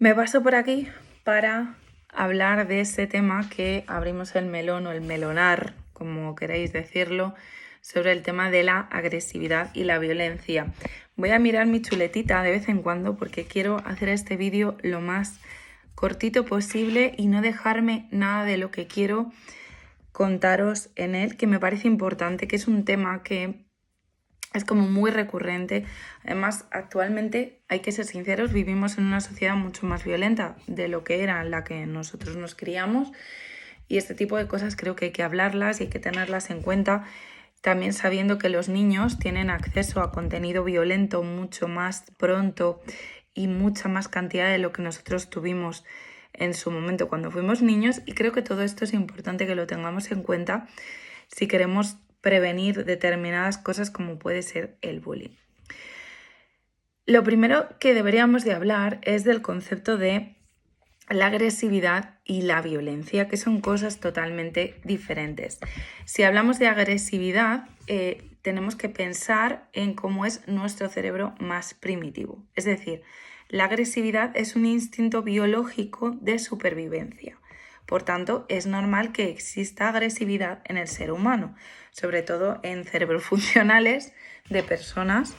Me paso por aquí para hablar de ese tema que abrimos el melón o el melonar, como queréis decirlo, sobre el tema de la agresividad y la violencia. Voy a mirar mi chuletita de vez en cuando porque quiero hacer este vídeo lo más cortito posible y no dejarme nada de lo que quiero contaros en él, que me parece importante, que es un tema que es como muy recurrente. Además, actualmente, hay que ser sinceros, vivimos en una sociedad mucho más violenta de lo que era en la que nosotros nos criamos, y este tipo de cosas creo que hay que hablarlas y hay que tenerlas en cuenta, también sabiendo que los niños tienen acceso a contenido violento mucho más pronto y mucha más cantidad de lo que nosotros tuvimos en su momento cuando fuimos niños, y creo que todo esto es importante que lo tengamos en cuenta si queremos prevenir determinadas cosas como puede ser el bullying. Lo primero que deberíamos de hablar es del concepto de la agresividad y la violencia, que son cosas totalmente diferentes. Si hablamos de agresividad, tenemos que pensar en cómo es nuestro cerebro más primitivo. Es decir, la agresividad es un instinto biológico de supervivencia. Por tanto, es normal que exista agresividad en el ser humano, sobre todo en cerebros funcionales de personas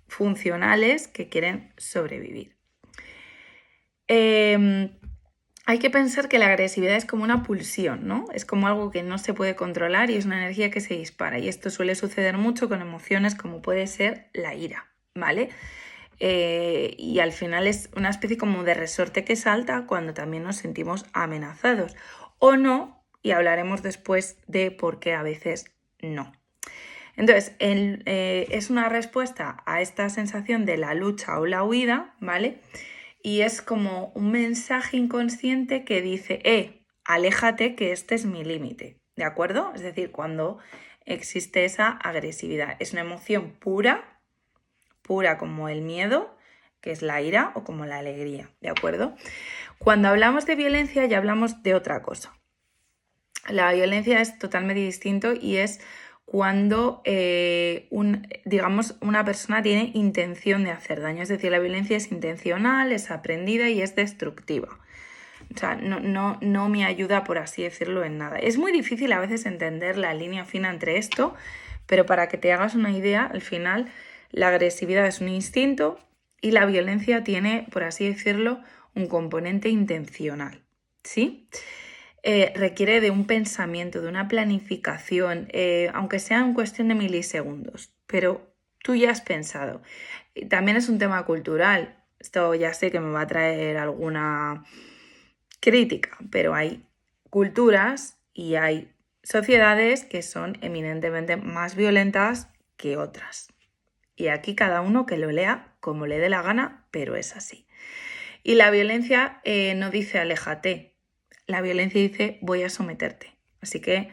funcionales que quieren sobrevivir. Hay que pensar que la agresividad es como una pulsión, ¿no? Es como algo que no se puede controlar y es una energía que se dispara. Y esto suele suceder mucho con emociones como puede ser la ira, ¿vale? Y al final es una especie como de resorte que salta cuando también nos sentimos amenazados. O no, y hablaremos después de por qué a veces no. Entonces, es una respuesta a esta sensación de la lucha o la huida, ¿vale? Y es como un mensaje inconsciente que dice, aléjate que este es mi límite, ¿de acuerdo? Es decir, cuando existe esa agresividad. Es una emoción pura como el miedo, que es la ira, o como la alegría, ¿de acuerdo? Cuando hablamos de violencia ya hablamos de otra cosa. La violencia es totalmente distinto y es cuando una persona tiene intención de hacer daño. Es decir, la violencia es intencional, es aprendida y es destructiva. O sea, no me ayuda, por así decirlo, en nada. Es muy difícil a veces entender la línea fina entre esto, pero para que te hagas una idea, al final la agresividad es un instinto y la violencia tiene, por así decirlo, un componente intencional, ¿sí? Requiere de un pensamiento, de una planificación, aunque sea en cuestión de milisegundos, pero tú ya has pensado. También es un tema cultural. Esto ya sé que me va a traer alguna crítica, pero hay culturas y hay sociedades que son eminentemente más violentas que otras. Y aquí cada uno que lo lea como le dé la gana, pero es así. Y la violencia no dice aléjate, la violencia dice voy a someterte. Así que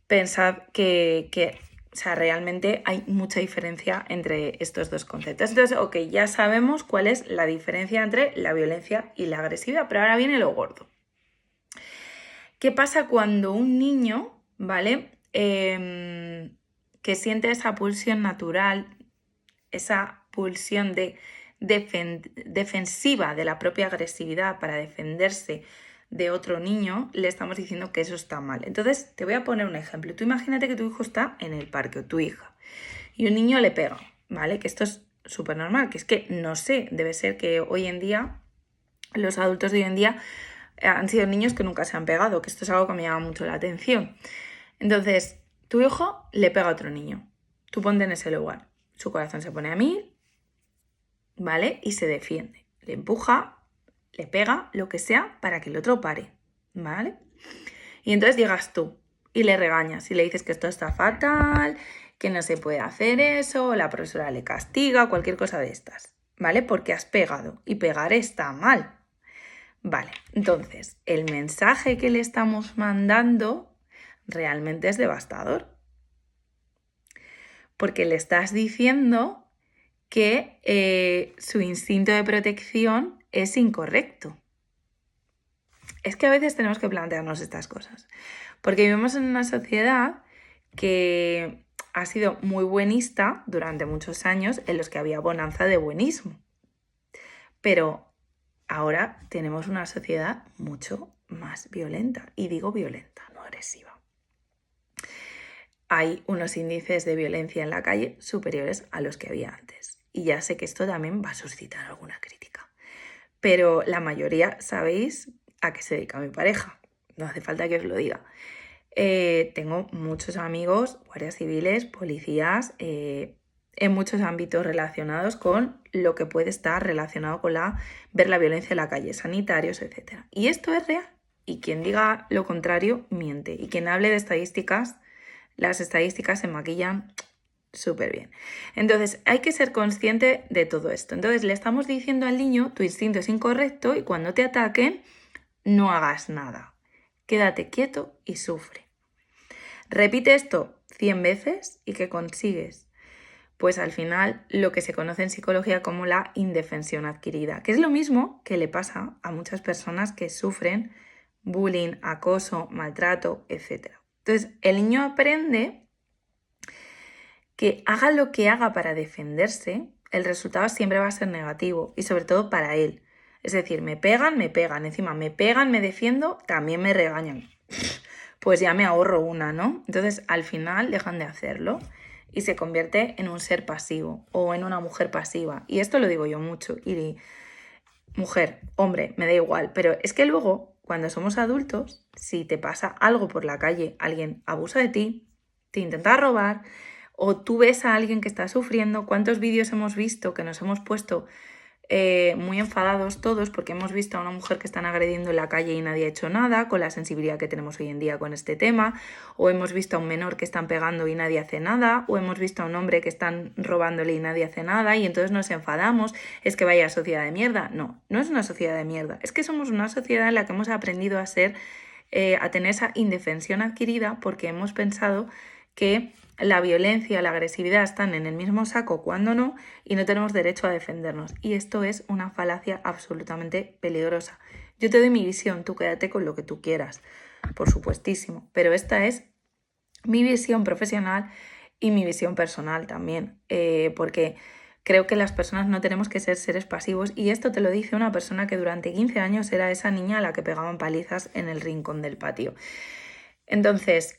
pensad que realmente hay mucha diferencia entre estos dos conceptos. Entonces, ya sabemos cuál es la diferencia entre la violencia y la agresividad, pero ahora viene lo gordo. ¿Qué pasa cuando un niño, ¿vale? Que siente esa pulsión natural, esa pulsión defensiva de la propia agresividad para defenderse de otro niño, le estamos diciendo que eso está mal? Entonces, te voy a poner un ejemplo. Tú imagínate que tu hijo está en el parque, o tu hija, y un niño le pega, ¿vale? Que esto es súper normal, que es que, no sé, debe ser que hoy en día, los adultos de hoy en día han sido niños que nunca se han pegado, que esto es algo que me llama mucho la atención. Entonces, tu hijo le pega a otro niño. Tú ponte en ese lugar. Su corazón se pone a 1000, ¿vale? Y se defiende. Le empuja, le pega, lo que sea, para que el otro pare, ¿vale? Y entonces llegas tú y le regañas y le dices que esto está fatal, que no se puede hacer eso, la profesora le castiga, cualquier cosa de estas, ¿vale? Porque has pegado, y pegar está mal. Vale, entonces, el mensaje que le estamos mandando realmente es devastador. Porque le estás diciendo que su instinto de protección es incorrecto. Es que a veces tenemos que plantearnos estas cosas. Porque vivimos en una sociedad que ha sido muy buenista durante muchos años, en los que había bonanza de buenismo. Pero ahora tenemos una sociedad mucho más violenta. Y digo violenta, no agresiva. Hay unos índices de violencia en la calle superiores a los que había antes. Y ya sé que esto también va a suscitar alguna crítica. Pero la mayoría sabéis a qué se dedica mi pareja. No hace falta que os lo diga. Tengo muchos amigos, guardias civiles, policías, en muchos ámbitos relacionados con lo que puede estar relacionado con ver la violencia en la calle, sanitarios, etc. Y esto es real. Y quien diga lo contrario, miente. Y quien hable de estadísticas, las estadísticas se maquillan súper bien. Entonces, hay que ser consciente de todo esto. Entonces, le estamos diciendo al niño, tu instinto es incorrecto y cuando te ataquen, no hagas nada. Quédate quieto y sufre. Repite esto 100 veces y ¿qué consigues? Pues al final lo que se conoce en psicología como la indefensión adquirida, que es lo mismo que le pasa a muchas personas que sufren bullying, acoso, maltrato, etc. Entonces, el niño aprende que haga lo que haga para defenderse, el resultado siempre va a ser negativo y sobre todo para él. Es decir, me pegan, encima me pegan, me defiendo, también me regañan. Pues ya me ahorro una, ¿no? Entonces al final dejan de hacerlo y se convierte en un ser pasivo o en una mujer pasiva. Y esto lo digo yo mucho. Y mujer, hombre, me da igual. Pero es que luego, cuando somos adultos, si te pasa algo por la calle, alguien abusa de ti, te intenta robar, o tú ves a alguien que está sufriendo, ¿cuántos vídeos hemos visto que nos hemos puesto muy enfadados todos porque hemos visto a una mujer que están agrediendo en la calle y nadie ha hecho nada, con la sensibilidad que tenemos hoy en día con este tema, o hemos visto a un menor que están pegando y nadie hace nada, o hemos visto a un hombre que están robándole y nadie hace nada y entonces nos enfadamos, es que vaya sociedad de mierda? No, no es una sociedad de mierda, es que somos una sociedad en la que hemos aprendido a tener esa indefensión adquirida porque hemos pensado que la violencia, la agresividad están en el mismo saco cuando no y no tenemos derecho a defendernos. Y esto es una falacia absolutamente peligrosa. Yo te doy mi visión, tú quédate con lo que tú quieras, por supuestísimo. Pero esta es mi visión profesional y mi visión personal también, porque creo que las personas no tenemos que ser seres pasivos y esto te lo dice una persona que durante 15 años era esa niña a la que pegaban palizas en el rincón del patio. Entonces,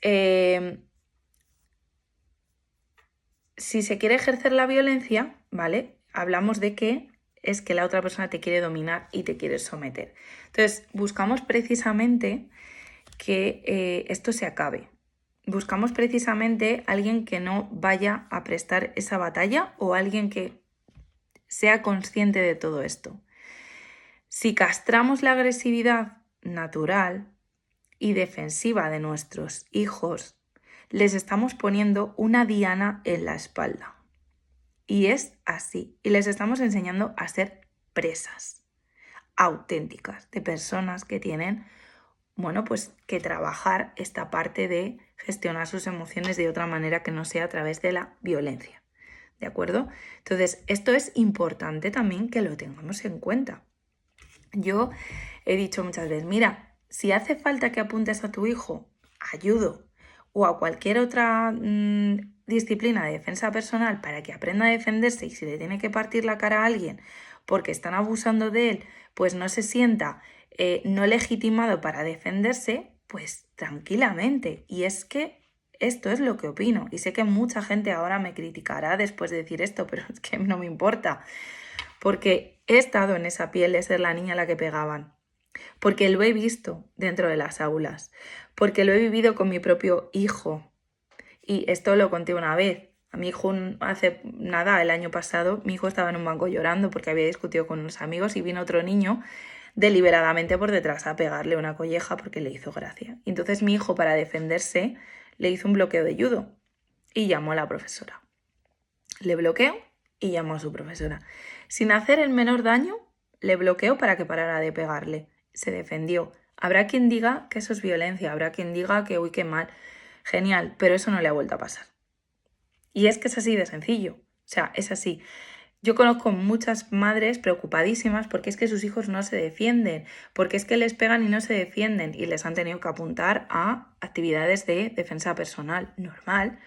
si se quiere ejercer la violencia, ¿vale? Hablamos de que es que la otra persona te quiere dominar y te quiere someter. Entonces, buscamos precisamente que esto se acabe. Buscamos precisamente alguien que no vaya a prestar esa batalla o alguien que sea consciente de todo esto. Si castramos la agresividad natural y defensiva de nuestros hijos, les estamos poniendo una diana en la espalda. Y es así. Y les estamos enseñando a ser presas auténticas de personas que tienen, bueno, pues que trabajar esta parte de gestionar sus emociones de otra manera que no sea a través de la violencia. ¿De acuerdo? Entonces, esto es importante también que lo tengamos en cuenta. Yo he dicho muchas veces, mira, si hace falta que apuntes a tu hijo, ayudo, o a cualquier otra disciplina de defensa personal para que aprenda a defenderse y si le tiene que partir la cara a alguien porque están abusando de él, pues no se sienta no legitimado para defenderse, pues tranquilamente. Y es que esto es lo que opino. Y sé que mucha gente ahora me criticará después de decir esto, pero es que no me importa. Porque he estado en esa piel de ser la niña a la que pegaban. Porque lo he visto dentro de las aulas. Porque lo he vivido con mi propio hijo. Y esto lo conté una vez. A mi hijo hace nada, el año pasado, mi hijo estaba en un banco llorando porque había discutido con unos amigos y vino otro niño deliberadamente por detrás a pegarle una colleja porque le hizo gracia. Y entonces mi hijo, para defenderse, le hizo un bloqueo de judo y llamó a la profesora. Le bloqueó y llamó a su profesora. Sin hacer el menor daño, le bloqueó para que parara de pegarle. Se defendió. Habrá quien diga que eso es violencia, habrá quien diga que uy, qué mal. Genial, pero eso no le ha vuelto a pasar. Y es que es así de sencillo. O sea, es así. Yo conozco muchas madres preocupadísimas porque es que sus hijos no se defienden, porque es que les pegan y no se defienden y les han tenido que apuntar a actividades de defensa personal normal,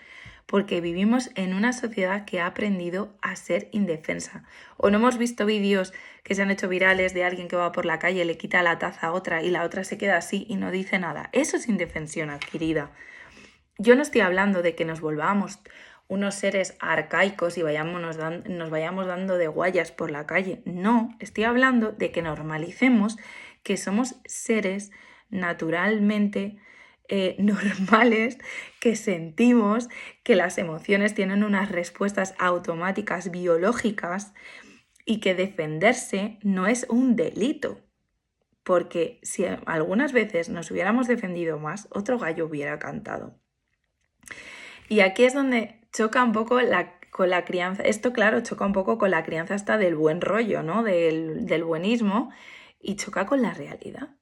porque vivimos en una sociedad que ha aprendido a ser indefensa. O no hemos visto vídeos que se han hecho virales de alguien que va por la calle, le quita la taza a otra y la otra se queda así y no dice nada. Eso es indefensión adquirida. Yo no estoy hablando de que nos volvamos unos seres arcaicos y nos vayamos dando de guayas por la calle. No, estoy hablando de que normalicemos que somos seres naturalmente normales, que sentimos, que las emociones tienen unas respuestas automáticas biológicas y que defenderse no es un delito. Porque si algunas veces nos hubiéramos defendido más, otro gallo hubiera cantado. Y aquí es donde choca un poco con la crianza. Esto, claro, choca un poco con la crianza hasta del buen rollo, ¿no? Del buenismo, y choca con la realidad.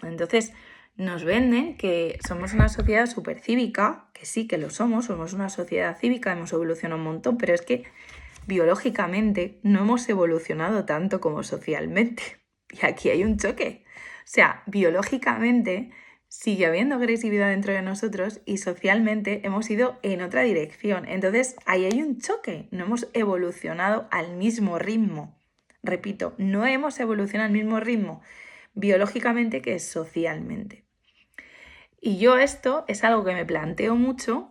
Entonces, nos venden que somos una sociedad súper cívica, que sí que lo somos una sociedad cívica, hemos evolucionado un montón, pero es que biológicamente no hemos evolucionado tanto como socialmente. Y aquí hay un choque. O sea, biológicamente sigue habiendo agresividad dentro de nosotros y socialmente hemos ido en otra dirección. Entonces, ahí hay un choque. No hemos evolucionado al mismo ritmo. Repito, no hemos evolucionado al mismo ritmo biológicamente que socialmente. Y yo esto es algo que me planteo mucho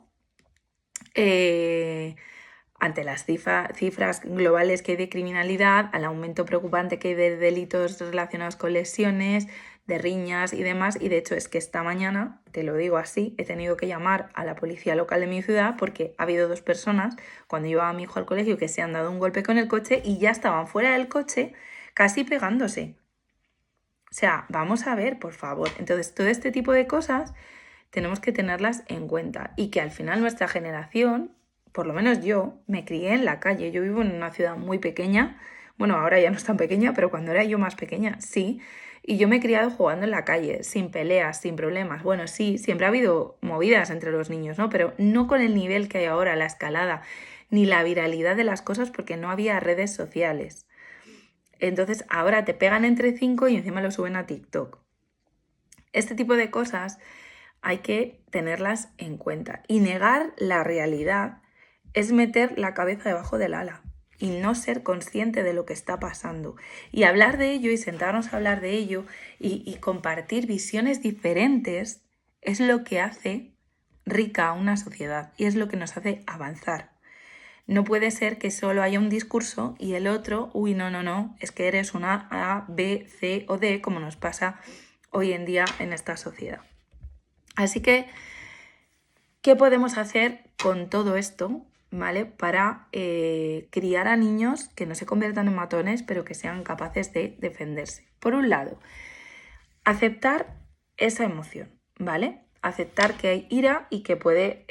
ante las cifras globales que hay de criminalidad, al aumento preocupante que hay de delitos relacionados con lesiones, de riñas y demás. Y de hecho es que esta mañana, te lo digo así, he tenido que llamar a la policía local de mi ciudad porque ha habido 2 personas cuando llevaba a mi hijo al colegio que se han dado un golpe con el coche y ya estaban fuera del coche casi pegándose. O sea, vamos a ver, por favor. Entonces, todo este tipo de cosas tenemos que tenerlas en cuenta y que al final nuestra generación, por lo menos yo, me crié en la calle. Yo vivo en una ciudad muy pequeña. Bueno, ahora ya no es tan pequeña, pero cuando era yo más pequeña, sí. Y yo me he criado jugando en la calle, sin peleas, sin problemas. Bueno, sí, siempre ha habido movidas entre los niños, ¿no? Pero no con el nivel que hay ahora, la escalada, ni la viralidad de las cosas, porque no había redes sociales. Entonces ahora te pegan entre 5 y encima lo suben a TikTok. Este tipo de cosas hay que tenerlas en cuenta. Y negar la realidad es meter la cabeza debajo del ala y no ser consciente de lo que está pasando. Y hablar de ello y sentarnos a hablar de ello y compartir visiones diferentes es lo que hace rica a una sociedad y es lo que nos hace avanzar. No puede ser que solo haya un discurso y el otro, no, es que eres una A, B, C o D, como nos pasa hoy en día en esta sociedad. Así que, ¿qué podemos hacer con todo esto, ¿vale? Para criar a niños que no se conviertan en matones, pero que sean capaces de defenderse? Por un lado, aceptar esa emoción, ¿vale? Aceptar que hay ira y que puede,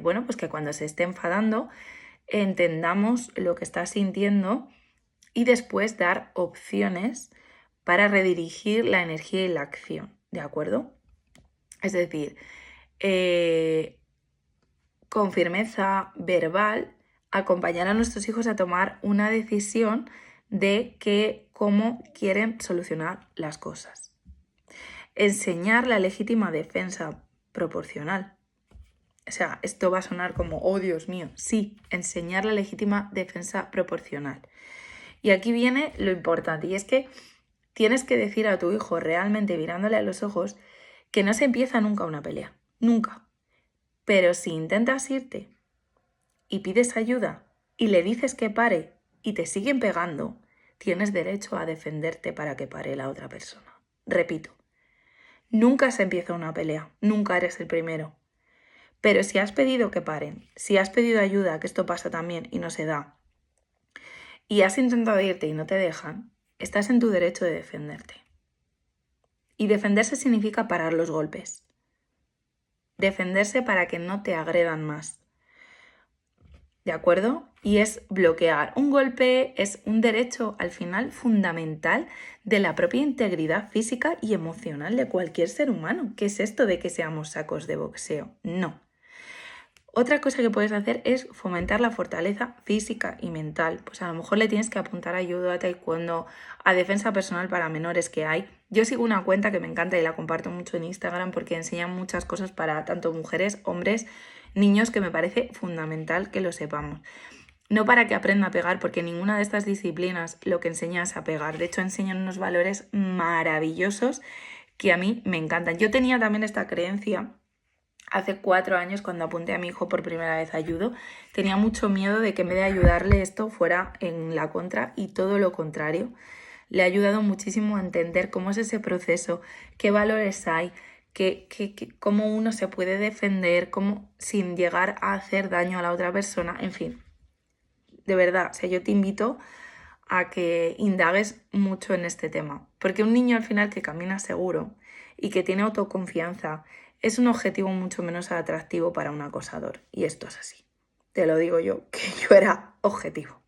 pues que cuando se esté enfadando entendamos lo que está sintiendo y después dar opciones para redirigir la energía y la acción, ¿de acuerdo? Es decir, con firmeza verbal, acompañar a nuestros hijos a tomar una decisión de cómo quieren solucionar las cosas. Enseñar la legítima defensa proporcional. O sea, esto va a sonar como, oh Dios mío, sí, enseñar la legítima defensa proporcional. Y aquí viene lo importante, y es que tienes que decir a tu hijo realmente mirándole a los ojos que no se empieza nunca una pelea, nunca. Pero si intentas irte y pides ayuda y le dices que pare y te siguen pegando, tienes derecho a defenderte para que pare la otra persona. Repito, nunca se empieza una pelea, nunca eres el primero. Pero si has pedido que paren, si has pedido ayuda, que esto pasa también y no se da, y has intentado irte y no te dejan, estás en tu derecho de defenderte. Y defenderse significa parar los golpes. Defenderse para que no te agredan más. ¿De acuerdo? Y es bloquear. Un golpe es un derecho al final fundamental de la propia integridad física y emocional de cualquier ser humano. ¿Qué es esto de que seamos sacos de boxeo? No. Otra cosa que puedes hacer es fomentar la fortaleza física y mental. Pues a lo mejor le tienes que apuntar a judo, a taekwondo, a defensa personal para menores que hay. Yo sigo una cuenta que me encanta y la comparto mucho en Instagram porque enseñan muchas cosas para tanto mujeres, hombres niños, que me parece fundamental que lo sepamos. No para que aprenda a pegar, porque ninguna de estas disciplinas lo que enseña es a pegar. De hecho, enseñan unos valores maravillosos que a mí me encantan. Yo tenía también esta creencia hace 4 años, cuando apunté a mi hijo por primera vez a judo. Tenía mucho miedo de que en vez de ayudarle esto fuera en la contra, y todo lo contrario. Le ha ayudado muchísimo a entender cómo es ese proceso, qué valores hay, cómo uno se puede defender, cómo, sin llegar a hacer daño a la otra persona, en fin. De verdad, o sea, yo te invito a que indagues mucho en este tema, porque un niño al final que camina seguro y que tiene autoconfianza es un objetivo mucho menos atractivo para un acosador, y esto es así. Te lo digo yo, que yo era objetivo.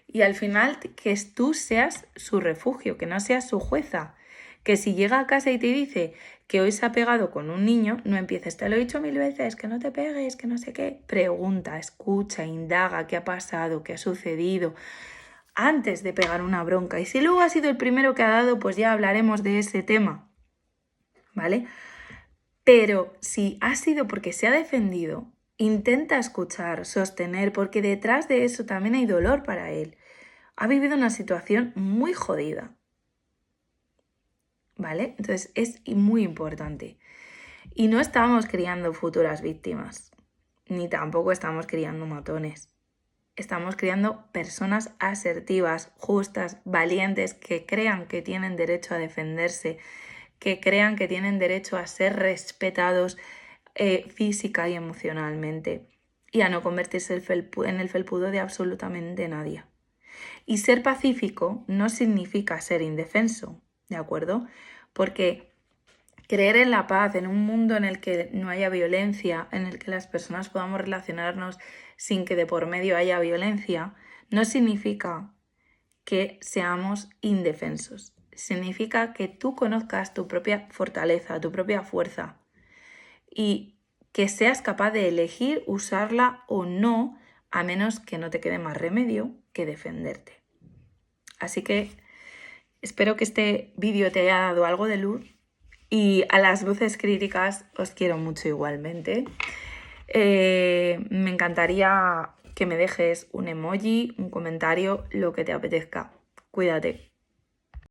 Y al final que tú seas su refugio, que no seas su jueza, que si llega a casa y te dice que hoy se ha pegado con un niño, no empieces, te lo he dicho 1000 veces, que no te pegues, que no sé qué. Pregunta, escucha, indaga qué ha pasado, qué ha sucedido, antes de pegar una bronca. Y si luego ha sido el primero que ha dado, pues ya hablaremos de ese tema, ¿vale? Pero si ha sido porque se ha defendido, intenta escuchar, sostener, porque detrás de eso también hay dolor para él. Ha vivido una situación muy jodida, ¿vale? Entonces es muy importante. Y no estamos criando futuras víctimas, ni tampoco estamos criando matones. Estamos criando personas asertivas, justas, valientes, que crean que tienen derecho a defenderse, que crean que tienen derecho a ser respetados física y emocionalmente, y a no convertirse en el felpudo de absolutamente nadie. Y ser pacífico no significa ser indefenso, ¿de acuerdo? Porque creer en la paz, en un mundo en el que no haya violencia, en el que las personas podamos relacionarnos sin que de por medio haya violencia, no significa que seamos indefensos. Significa que tú conozcas tu propia fortaleza, tu propia fuerza, y que seas capaz de elegir usarla o no, a menos que no te quede más remedio que defenderte. Así que espero que este vídeo te haya dado algo de luz, y a las voces críticas os quiero mucho igualmente. Me encantaría que me dejes un emoji, un comentario, lo que te apetezca. Cuídate.